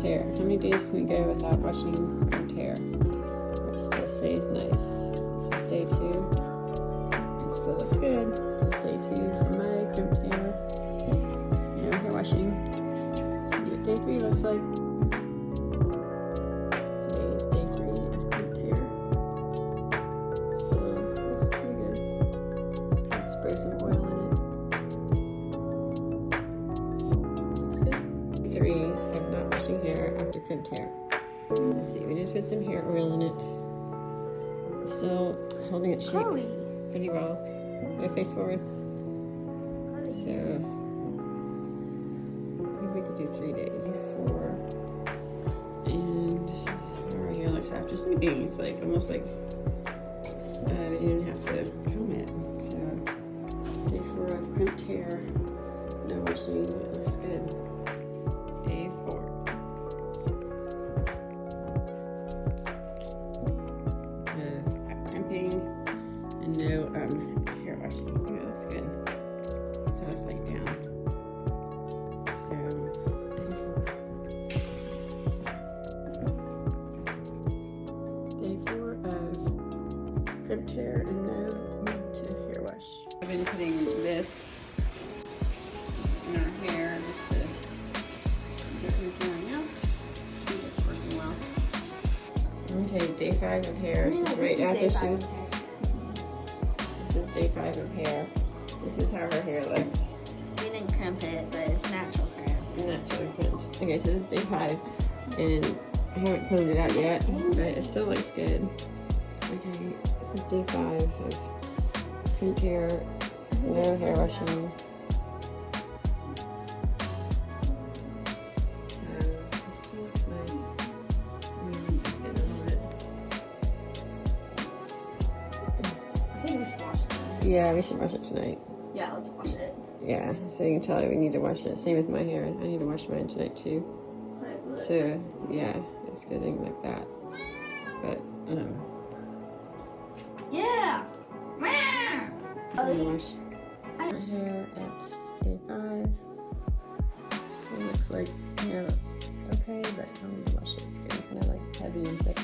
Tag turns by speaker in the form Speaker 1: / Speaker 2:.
Speaker 1: hair. How many days can we go without washing crimped hair? It still stays nice. This is day 2. It still looks good. This is day 2 for my crimped hair. No hair washing. See what day 3 looks like. Today is day 3 of crimped hair. Still looks pretty good. I'd spray some oil in it. Looks good. 3 of not washing hair after crimped hair. Let's see, we did put some hair oil in it. Still holding its shape pretty well. My face forward. So I think we could do 3 days. 4. And this is how our hair looks after sleeping. It's like almost like we didn't have to comb it. So day 4 of crimped hair, no washing. It looks good. Day 4. Crimping and no hair washing. It looks good. So it's like down. So day 4 of crimped hair and no need to hair wash. I've been putting this in our hair just to get them drying out. I think it's working well. Okay, day 5 of hair. This is right after she. This is day 5 of hair. This is how her hair looks.
Speaker 2: We didn't crimp it, but it's natural for us.
Speaker 1: Naturally crimped. Okay, so this is day 5, and I haven't combed it out yet, but it still looks good. Okay, this is day 5 of crimped hair, no hair washing. Yeah, we should wash it tonight.
Speaker 2: Yeah, let's wash it.
Speaker 1: Yeah, so you can tell we need to wash it. Same with my hair. I need to wash mine tonight too.
Speaker 2: Look.
Speaker 1: So yeah, it's getting like that. But
Speaker 2: Yeah.
Speaker 1: I'm gonna wash my hair at day 5. It looks like hair okay, but I'll need to wash it. It's getting kind of like heavy and thick.